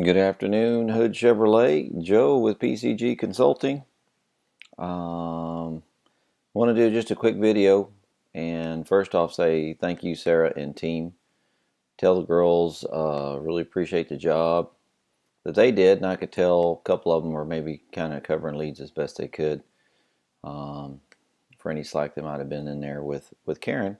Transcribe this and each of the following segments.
Good afternoon, Hood Chevrolet. Joe with PCG Consulting. Want to do just a quick video and first off say thank you, Sarah and team. Tell the girls really appreciate the job that they did, and I could tell a couple of them were maybe kind of covering leads as best they could for any slack that might have been in there with Karen.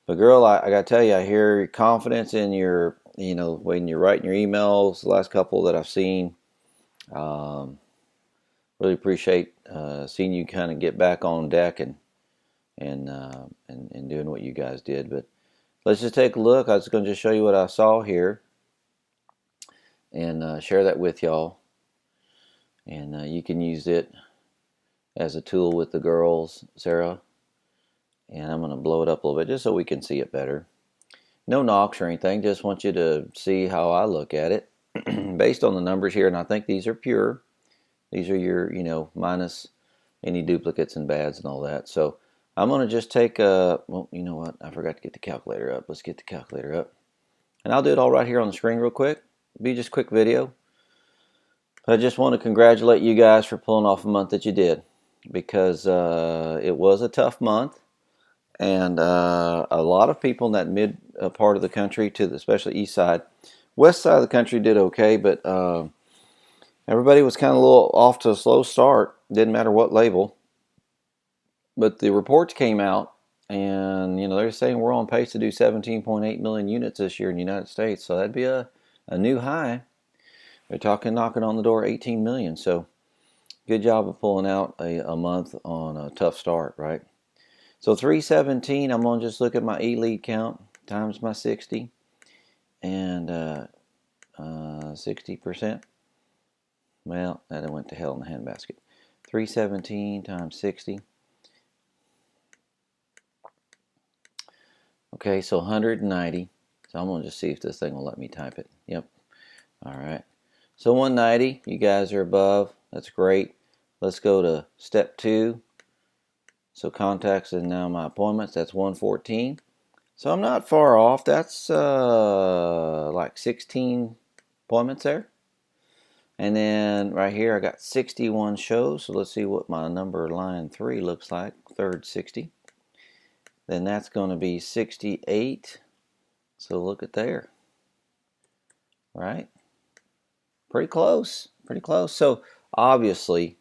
But girl, I got to tell you, I hear your confidence in your, when you're writing your emails, the last couple that I've seen. Really appreciate seeing you kind of get back on deck and doing what you guys did. But let's just take a look. I was going to just show you what I saw here and share that with y'all. And you can use it as a tool with the girls, Sarah. And I'm going to blow it up a little bit just so we can see it better. No knocks or anything. Just want you to see how I look at it based on the numbers here. And I think these are pure. These are your, minus any duplicates and bads and all that. So I'm going to just take well, you know what? I forgot to get the calculator up. Let's get the calculator up. And I'll do it all right here on the screen real quick. It'll be just a quick video. But I just want to congratulate you guys for pulling off a month that you did. Because it was a tough month. And a lot of people in that mid part of the country, to the especially east side. West side of the country did okay, but everybody was kind of a little off to a slow start. Didn't matter what label. But the reports came out, and they're saying we're on pace to do 17.8 million units this year in the United States. So that'd be a new high. They're talking knocking on the door 18 million. So good job of pulling out a month on a tough start, right? So 317, I'm going to just look at my e-lead count times my 60 and 60%. Well, that went to hell in the handbasket. 317 times 60. Okay, so 190. So I'm going to just see if this thing will let me type it. Yep. All right. So 190, you guys are above. That's great. Let's go to step 2. So contacts and now my appointments, that's 114. So I'm not far off. That's like 16 appointments there. And then right here I got 61 shows. So let's see what my number line 3 looks like. Third 60. Then that's going to be 68. So look at there. Right? Pretty close. Pretty close. So obviously,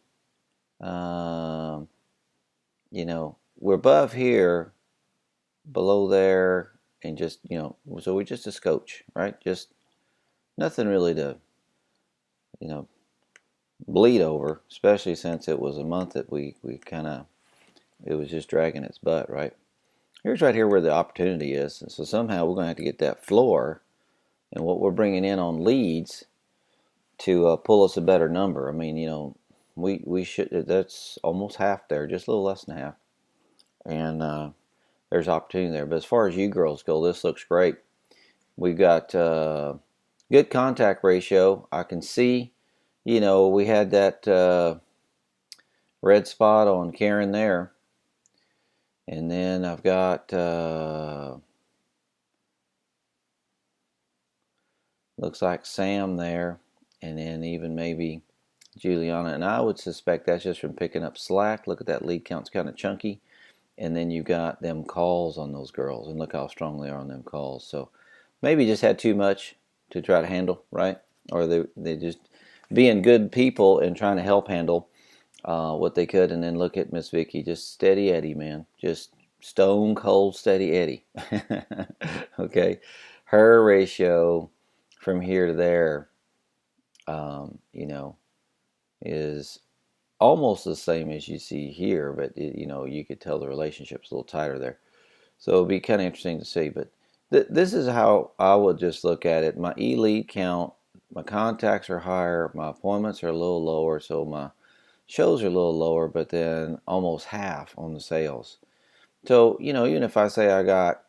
we're above here, below there, and just, so we're just a scotch, right? Just nothing really to, bleed over, especially since it was a month that we kind of, it was just dragging its butt, right? Here's right here where the opportunity is. So somehow we're going to have to get that floor and what we're bringing in on leads to pull us a better number. I mean, we should, that's almost half there, just a little less than half. And there's opportunity there. But as far as you girls go, this looks great. We've got good contact ratio. I can see, we had that red spot on Karen there. And then I've got, looks like Sam there. And then even maybe Juliana. And I would suspect that's just from picking up slack. Look at that lead count's kind of chunky. And then you got them calls on those girls. And look how strong they are on them calls. So maybe just had too much to try to handle, right? Or they just being good people and trying to help handle what they could. And then look at Miss Vicky, just steady Eddie, man. Just stone cold steady Eddie. Okay. Her ratio from here to there, is almost the same as you see here, but you could tell the relationship's a little tighter there. So it'll be kind of interesting to see. But this is how I would just look at it. My e-lead count, my contacts are higher, my appointments are a little lower, so my shows are a little lower, but then almost half on the sales. So even if I say I got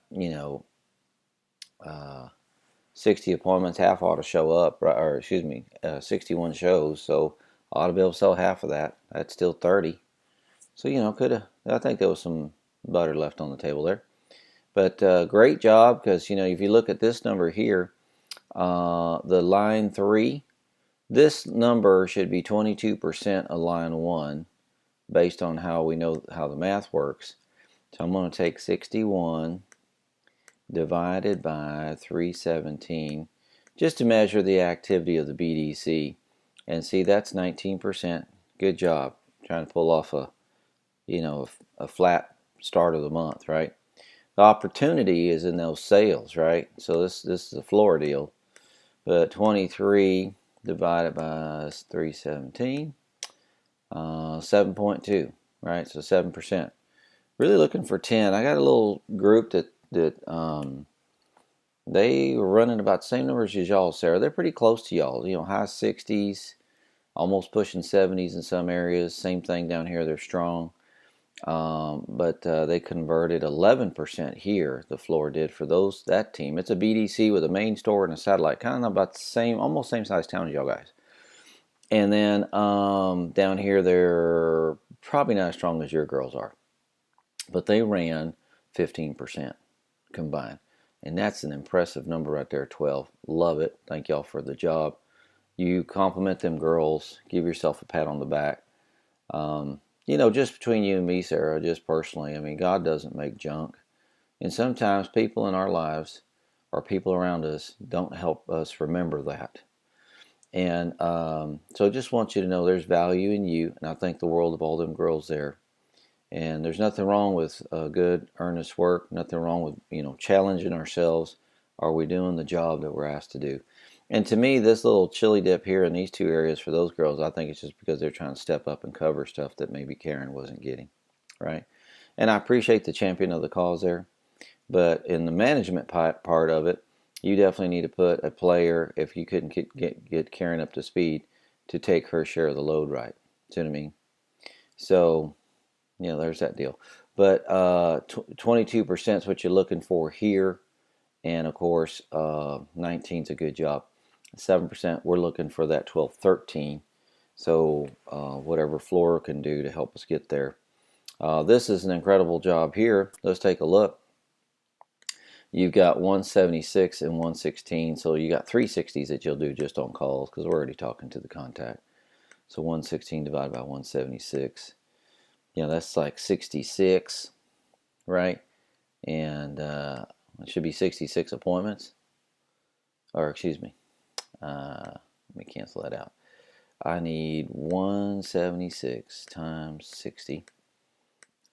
60 appointments, half ought to show up, or excuse me, 61 shows, so I ought to be able to sell half of that. That's still 30. So I think there was some butter left on the table there. But great job, because if you look at this number here, The line 3, this number should be 22% of line 1 based on how we know how the math works. So I'm going to take 61 divided by 317 just to measure the activity of the BDC. And see, that's 19%. Good job trying to pull off a flat start of the month, right? The opportunity is in those sales, right? So this is a floor deal. But 23 divided by 317, 7.2, right? So 7%. Really looking for 10. I got a little group that they were running about the same numbers as y'all, Sarah. They're pretty close to y'all. High 60s, almost pushing 70s in some areas. Same thing down here. They're strong. But they converted 11% here. The floor did for that team. It's a BDC with a main store and a satellite, kind of about the same, almost same size town as y'all guys. And then down here, they're probably not as strong as your girls are, but they ran 15% combined, and that's an impressive number right there. 12. Love it. Thank y'all for the job. You compliment them girls. Give yourself a pat on the back. Just between you and me, Sarah, just personally, I mean, God doesn't make junk. And sometimes people in our lives or people around us don't help us remember that. And so I just want you to know there's value in you. And I think the world of all them girls there. And there's nothing wrong with good, earnest work. Nothing wrong with, challenging ourselves. Are we doing the job that we're asked to do? And to me, this little chili dip here in these two areas for those girls, I think it's just because they're trying to step up and cover stuff that maybe Karen wasn't getting, right? And I appreciate the champion of the cause there. But in the management part of it, you definitely need to put a player, if you couldn't get Karen up to speed, to take her share of the load, right? See what I mean? So, there's that deal. But 22% is what you're looking for here. And of course, 19 is a good job. 7%, we're looking for that 12, 13. So whatever Flora can do to help us get there. This is an incredible job here. Let's take a look. You've got 176 and 116. So you got 360s that you'll do just on calls because we're already talking to the contact. So 116 divided by 176. That's like 66, right? And it should be 66 appointments. Or excuse me. Let me cancel that out. I need 176 times 60.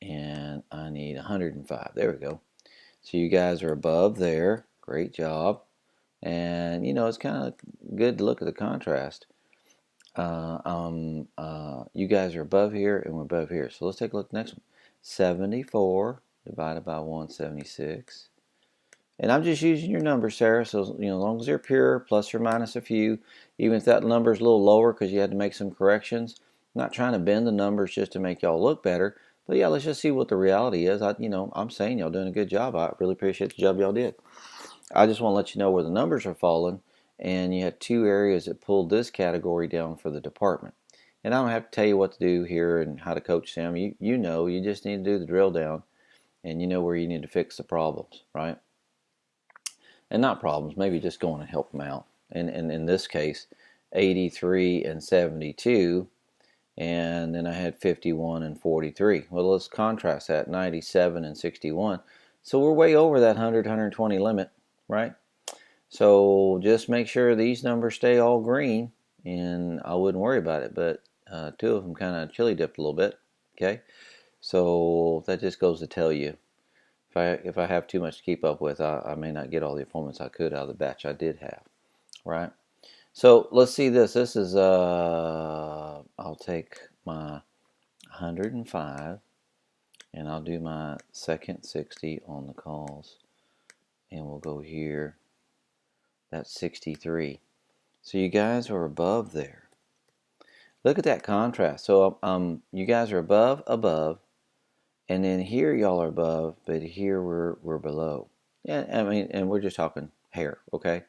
And I need 105. There we go. So you guys are above there. Great job. And, it's kind of good to look at the contrast. You guys are above here and we're above here. So let's take a look at the next one. 74 divided by 176. And I'm just using your numbers, Sarah. So, as long as they're pure, plus or minus a few, even if that number is a little lower because you had to make some corrections, I'm not trying to bend the numbers just to make y'all look better. But yeah, let's just see what the reality is. I'm saying y'all doing a good job. I really appreciate the job y'all did. I just want to let you know where the numbers are falling. And you had two areas that pulled this category down for the department. And I don't have to tell you what to do here and how to coach them. You just need to do the drill down. And you know where you need to fix the problems, right? And not problems, maybe just going and help them out. And in this case, 83 and 72, and then I had 51 and 43. Well, let's contrast that, 97 and 61. So we're way over that 100, 120 limit, right? So just make sure these numbers stay all green, and I wouldn't worry about it. But two of them kind of chili dipped a little bit, okay? So that just goes to tell you, if I have too much to keep up with, I may not get all the appointments I could out of the batch I did have, right? So let's see this. This is, I'll take my 105 and I'll do my second 60 on the calls. And we'll go here. That's 63. So you guys are above there. Look at that contrast. So you guys are above. And then here y'all are above, but here we're below. Yeah, and we're just talking hair, okay? A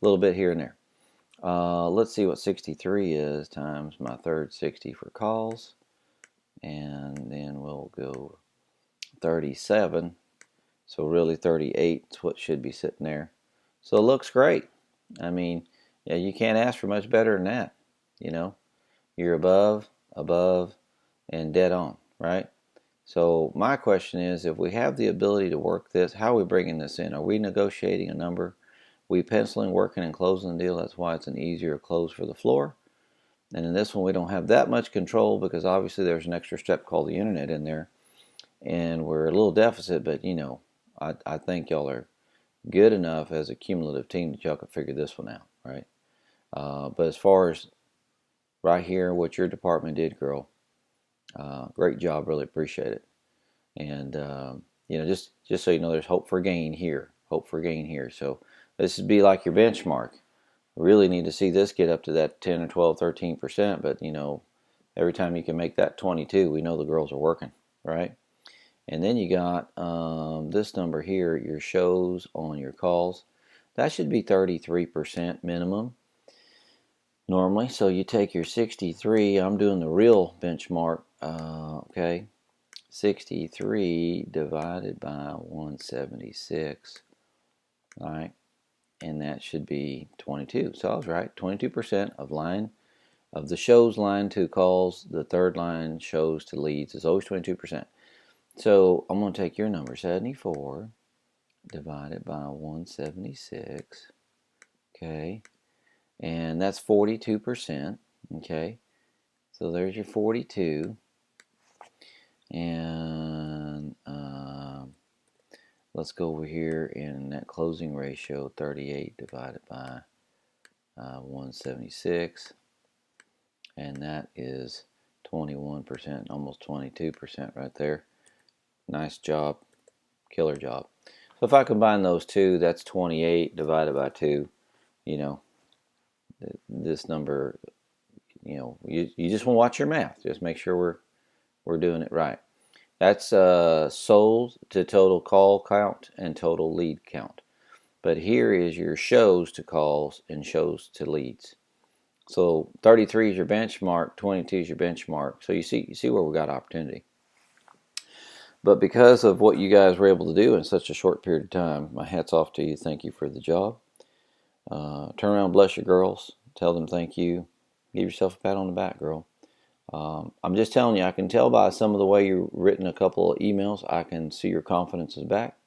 little bit here and there. Let's see what 63 is times my third 60 for calls. And then we'll go 37. So really 38 is what should be sitting there. So it looks great. I mean, yeah, you can't ask for much better than that. You know, you're above, and dead on, right? So my question is, if we have the ability to work this, how are we bringing this in? Are we negotiating a number? Are we penciling, working, and closing the deal? That's why it's an easier close for the floor. And in this one, we don't have that much control because obviously there's an extra step called the internet in there. And we're a little deficit, but you know, I think y'all are good enough as a cumulative team that y'all can figure this one out, right? But as far as right here, what your department did, girl, great job. Really appreciate it. And you know, just so you know, there's hope for gain here. Hope for gain here. So this would be like your benchmark. We really need to see this get up to that 10 or 12, 13%. But you know, every time you can make that 22, we know the girls are working, right? And then you got this number here, your shows on your calls. That should be 33% minimum normally. So you take your 63, I'm doing the real benchmark, okay? 63 divided by 176, all right? And that should be 22. So I was right, 22% of the show's line to calls, the third line shows to leads is always 22%. So I'm going to take your number, 74 divided by 176, okay? And that's 42%, okay? So there's your 42. And let's go over here in that closing ratio, 38 divided by 176. And that is 21%, almost 22% right there. Nice job, killer job. So if I combine those two, that's 28 divided by 2. You know, this number, you know, you just want to watch your math. Just make sure we're doing it right. That's sold to total call count and total lead count. But here is your shows to calls and shows to leads. So 33 is your benchmark, 22 is your benchmark. So you see where we got opportunity. But because of what you guys were able to do in such a short period of time, my hat's off to you. Thank you for the job. Turn around, bless your girls. Tell them thank you. Give yourself a pat on the back, girl. I'm just telling you, I can tell by some of the way you've written a couple of emails, I can see your confidence is back.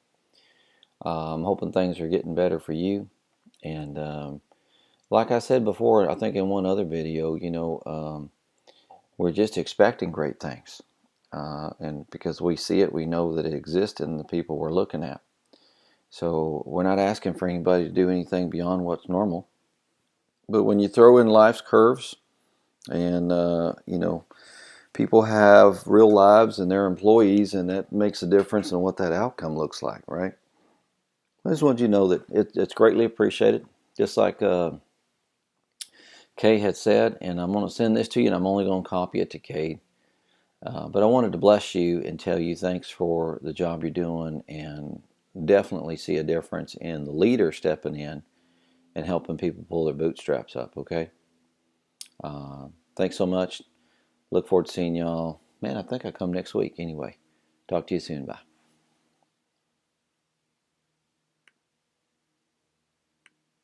I'm hoping things are getting better for you. And like I said before, I think in one other video, you know, we're just expecting great things. And because we see it, we know that it exists in the people we're looking at. So we're not asking for anybody to do anything beyond what's normal. But when you throw in life's curves and, you know, people have real lives and they're employees, and that makes a difference in what that outcome looks like, right? I just want you to know that it's greatly appreciated. Just like Kay had said, and I'm going to send this to you, and I'm only going to copy it to Kay. But I wanted to bless you and tell you thanks for the job you're doing, and definitely see a difference in the leader stepping in and helping people pull their bootstraps up, okay? Thanks so much. Look forward to seeing y'all. Man, I think I come next week anyway. Talk to you soon. Bye.